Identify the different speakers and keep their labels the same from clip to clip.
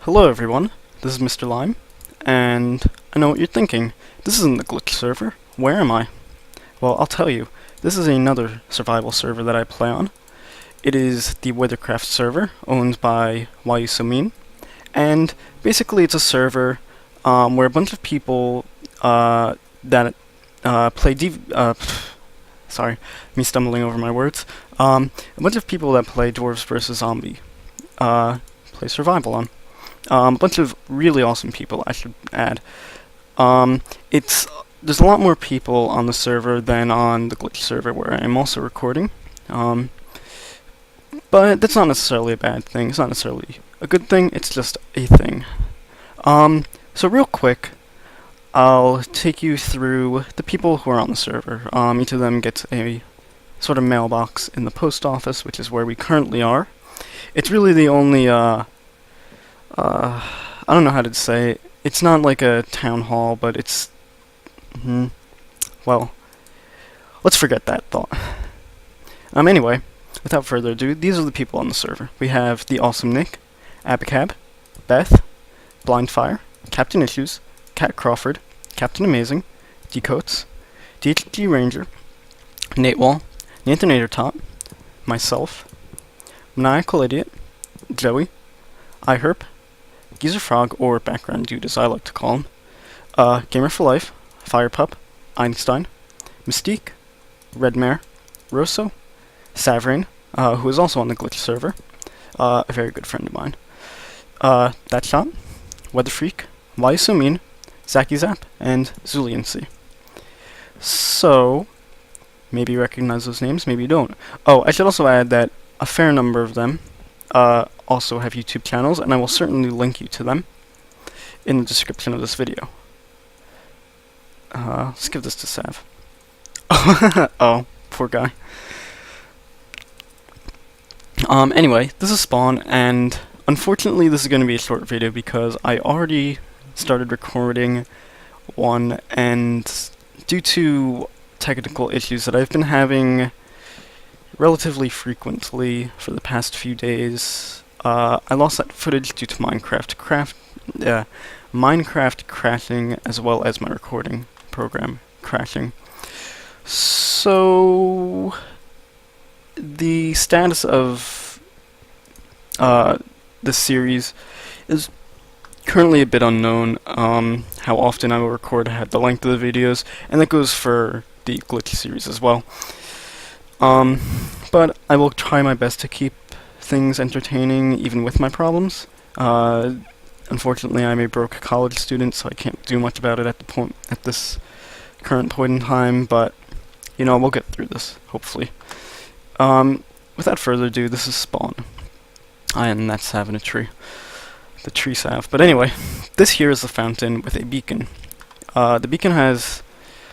Speaker 1: Hello everyone, this is Mr. Lime, and I know what you're thinking. This isn't the glitch server. Where am I? Well, I'll tell you. This is another survival server that I play on. It is the WitherCraft server, owned by whyusomean, and basically it's a server where a bunch of people that play sorry, me stumbling over my words. A bunch of people that play Dwarves vs. Zombie play survival on. A bunch of really awesome people, I should add. There's a lot more people on the server than on the glitch server where I'm also recording. But that's not necessarily a bad thing. It's not necessarily a good thing. It's just a thing. So real quick, I'll take you through the people who are on the server. Each of them gets a sort of mailbox in the post office, which is where we currently are. It's really the only, I don't know how to say it. It's not like a town hall, but it's, well, let's forget that thought. Anyway, without further ado, these are the people on the server. We have the awesome Nick, Abacab, Beth, Blindfire, Captain Issues, Cat Crawford, Captain Amazing, Decoats, DHG Ranger, Nate Wall, Nathanator Top, myself, Maniacal Idiot, Joey, iHerp, Geezer Frog, or Background Dude as I like to call him, Gamer for Life, Firepup, Einstein, Mystique, Redmare, Rosso, Savrain, who is also on the glitch server, a very good friend of mine, That Shot, Weather Freak, whyusomean, Zacky Zap, and Zuliancy. So, maybe you recognize those names, maybe you don't. Oh, I should also add that a fair number of them also have YouTube channels, and I will certainly link you to them in the description of this video. Let's give this to Sav. Oh, poor guy. Anyway, this is Spawn, and unfortunately this is going to be a short video because I already started recording one, and due to technical issues that I've been having relatively frequently for the past few days, I lost that footage due to Minecraft crashing, as well as my recording program crashing. So the status of this series is currently a bit unknown. How often I will record, the length of the videos, and that goes for the glitch series as well. But I will try my best to keep things entertaining even with my problems. Unfortunately, I'm a broke college student, so I can't do much about it at this current point in time, but you know, we'll get through this, hopefully. Without further ado, this is Spawn. And that's Sav in a tree. The tree Sav. But anyway, this here is the fountain with a beacon. The beacon has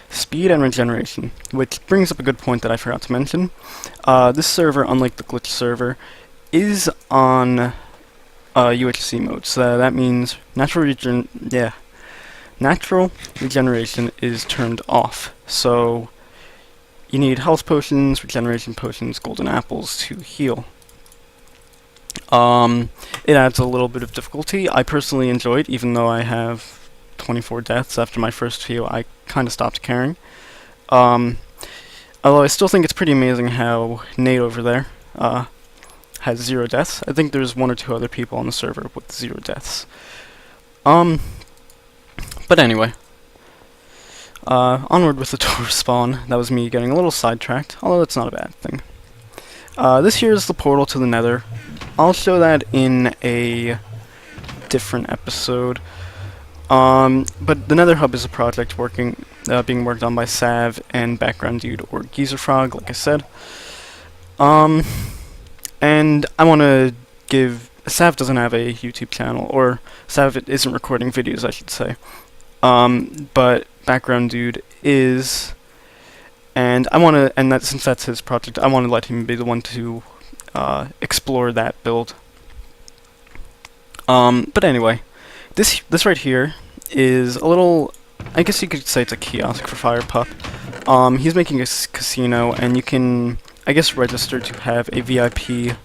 Speaker 1: speed and regeneration, which brings up a good point that I forgot to mention. This server, unlike the glitch server, is on UHC mode, so that means natural regeneration is turned off. So you need health potions, regeneration potions, golden apples to heal. It adds a little bit of difficulty. I personally enjoy it, even though I have 24 deaths after my first few. I kind of stopped caring. Although I still think it's pretty amazing how Nate over there has 0 deaths. I think there's 1 or 2 other people on the server with 0 deaths. But anyway, onward with the tour spawn. That was me getting a little sidetracked, although that's not a bad thing. This here is the portal to the Nether. I'll show that in a different episode. But the Nether Hub is a project being worked on by Sav and Background Dude, or Geezer Frog, like I said. And I want to give... Sav doesn't have a YouTube channel, or Sav isn't recording videos, I should say. But Background Dude is, and I want to, and since that's his project, I want to let him be the one to explore that build. But anyway, this right here is a little, I guess you could say it's a kiosk for Firepup. He's making a casino, and you can, I guess, register to have a VIP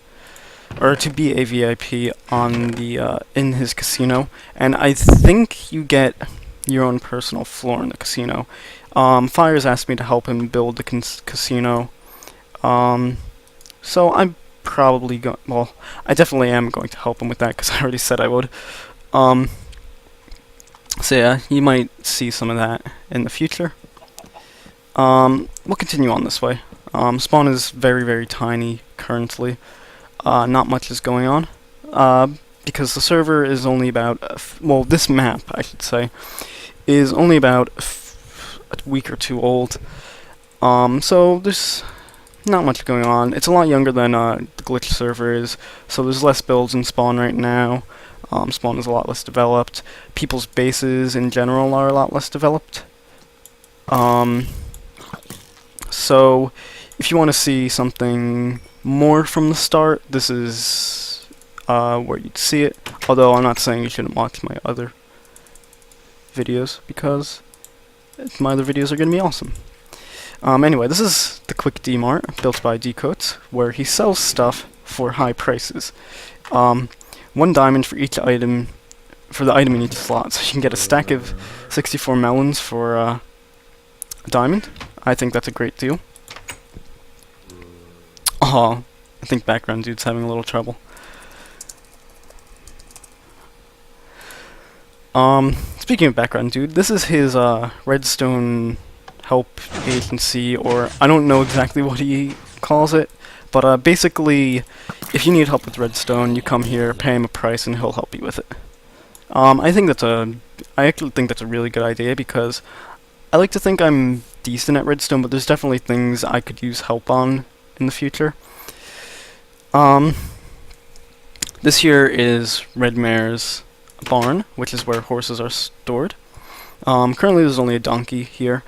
Speaker 1: or to be a VIP on the in his casino, and I think you get your own personal floor in the casino. Fires asked me to help him build the casino, so I'm probably going. Well, I definitely am going to help him with that because I already said I would. So yeah, you might see some of that in the future. We'll continue on this way. Spawn is very, very tiny currently. Not much is going on. Because the server is only about, well, this map, I should say, is only about a week or two old. So there's not much going on. It's a lot younger than the glitch server is, so there's less builds in Spawn right now. Spawn is a lot less developed. People's bases in general are a lot less developed. So if you want to see something more from the start, this is where you'd see it. Although I'm not saying you shouldn't watch my other videos, because my other videos are going to be awesome. Anyway, this is the Quick D Mart, built by Decoats, where he sells stuff for high prices. 1 diamond for each item, for the item in each slot. So you can get a stack of 64 melons for a diamond. I think that's a great deal. Oh, I think background dude's having a little trouble. Speaking of background dude, this is his redstone help agency, or I don't know exactly what he calls it, but basically, if you need help with redstone, you come here, pay him a price, and he'll help you with it. I actually think that's a really good idea, because I like to think I'm decent at redstone, but there's definitely things I could use help on in the future. This here is Red Mare's barn, which is where horses are stored. Currently there's only a donkey here.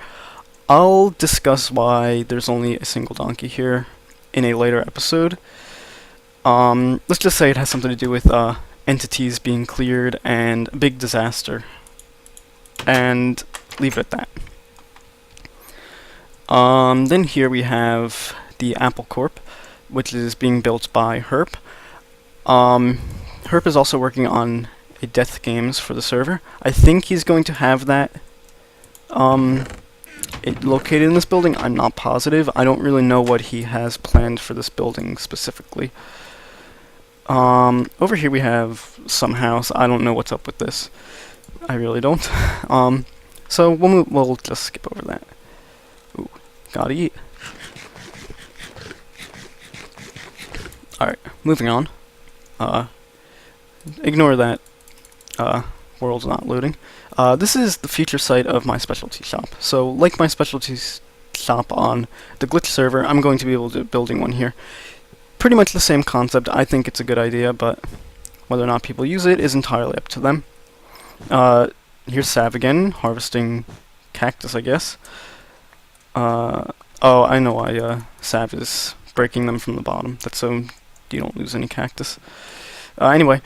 Speaker 1: I'll discuss why there's only a single donkey here in a later episode. Let's just say it has something to do with entities being cleared and a big disaster. And leave it at that. Then here we have the Apple Corp, which is being built by Herp. Herp is also working on a Death Games for the server. I think he's going to have that located in this building. I'm not positive. I don't really know what he has planned for this building specifically. Over here we have some house. I don't know what's up with this. I really don't. So we'll just skip over that. Ooh, gotta eat. Alright, moving on. Ignore that world's not loading. This is the future site of my specialty shop. So, like my specialty shop on the glitch server, I'm going to be able to building one here. Pretty much the same concept. I think it's a good idea, but whether or not people use it is entirely up to them. Here's Sav again, harvesting cactus, I guess. Oh, I know why Sav is breaking them from the bottom. That's so you don't lose any cactus. Anyway,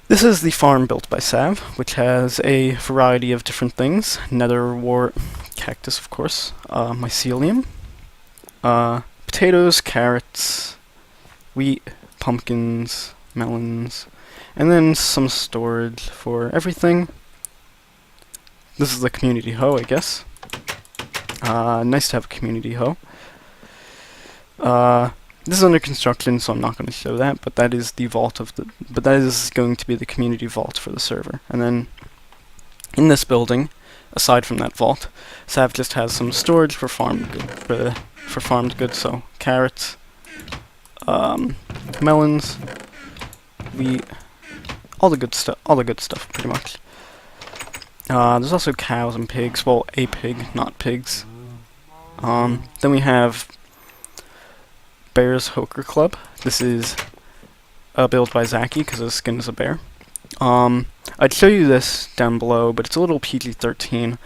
Speaker 1: this is the farm built by Sav, which has a variety of different things. Nether wart, cactus, of course, mycelium, potatoes, carrots, wheat, pumpkins, melons, and then some storage for everything. This is the community hoe, I guess. Nice to have a community hoe. This is under construction, so I'm not going to show that, but that is the vault of the. But that is going to be the community vault for the server. And then in this building, aside from that vault, Sav just has some storage for farmed goods. So carrots, melons, wheat, all the good stuff, pretty much. There's also cows and pigs. Well, a pig, not pigs. Then we have Bear's Hoker Club. This is a build by Zaki because his skin is a bear. I'd show you this down below, but it's a little PG-13.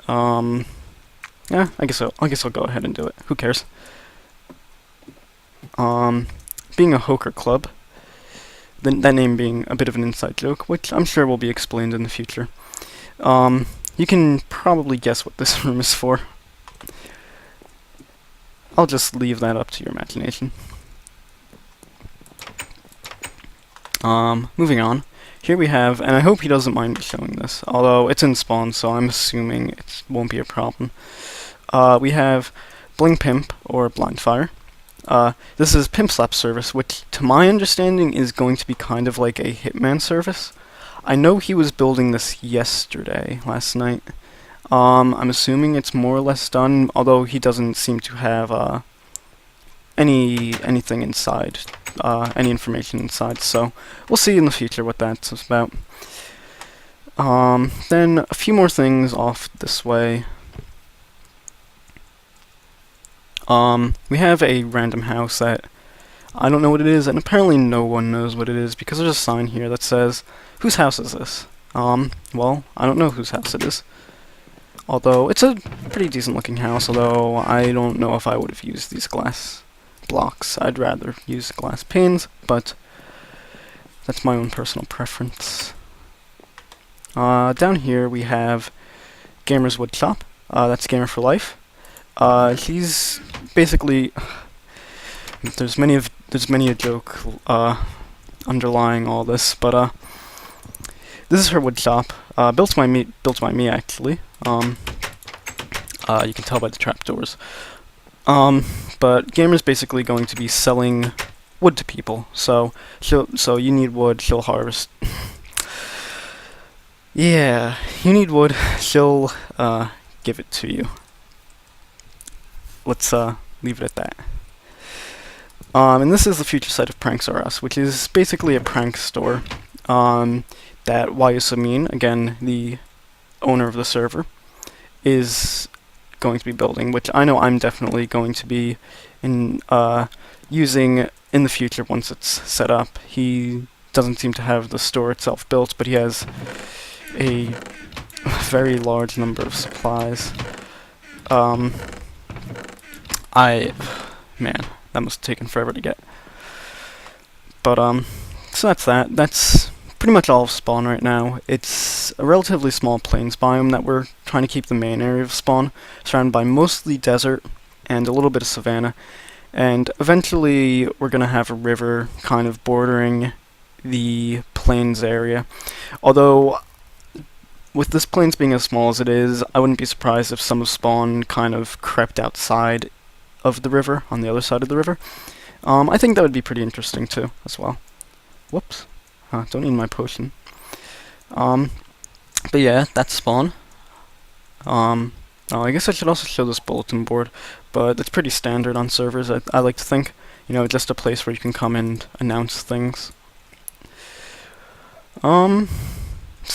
Speaker 1: Yeah, I guess I'll go ahead and do it. Who cares? Being a Hoker Club, that name being a bit of an inside joke, which I'm sure will be explained in the future. You can probably guess what this room is for. I'll just leave that up to your imagination. Moving on. Here we have, and I hope he doesn't mind me showing this, although it's in spawn, so I'm assuming it won't be a problem. We have Bling Pimp, or Blind Fire. This is Pimp Slap service, which, to my understanding, is going to be kind of like a Hitman service. I know he was building this last night. I'm assuming it's more or less done, although he doesn't seem to have anything inside, any information inside, so we'll see in the future what that's about. Then a few more things off this way. We have a random house that I don't know what it is, and apparently no one knows what it is, because there's a sign here that says, whose house is this? Well, I don't know whose house it is. Although, it's a pretty decent looking house, although I don't know if I would have used these glass blocks. I'd rather use glass panes, but that's my own personal preference. Down here we have Gamer's Wood Shop. That's Gamer for Life. He's basically there's many a joke underlying all this, but this is her wood shop. Built by me actually. You can tell by the trapdoors. But Gamer's basically going to be selling wood to people. So you need wood, she'll harvest. Yeah, you need wood, she'll give it to you. Let's leave it at that. And this is the future site of Pranks R Us, which is basically a prank store that whyusomean, again the owner of the server, is going to be building, which I know I'm definitely going to be using in the future once it's set up. He doesn't seem to have the store itself built, but he has a very large number of supplies. Man, that must have taken forever to get. But, so that's that. That's pretty much all of spawn right now. It's a relatively small plains biome that we're trying to keep the main area of spawn, surrounded by mostly desert and a little bit of savanna. And eventually we're going to have a river kind of bordering the plains area. Although, with this plains being as small as it is, I wouldn't be surprised if some of spawn kind of crept outside of the river, on the other side of the river. I think that would be pretty interesting too, as well. Whoops. Don't need my potion. But yeah, that's spawn. I guess I should also show this bulletin board, but it's pretty standard on servers, I like to think. You know, just a place where you can come and announce things. So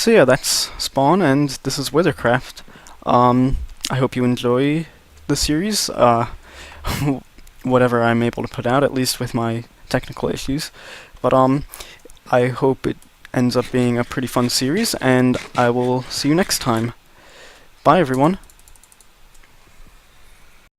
Speaker 1: yeah, that's spawn, and this is WitherCraft. I hope you enjoy the series, whatever I'm able to put out, at least with my technical issues. But I hope it ends up being a pretty fun series, and I will see you next time. Bye everyone.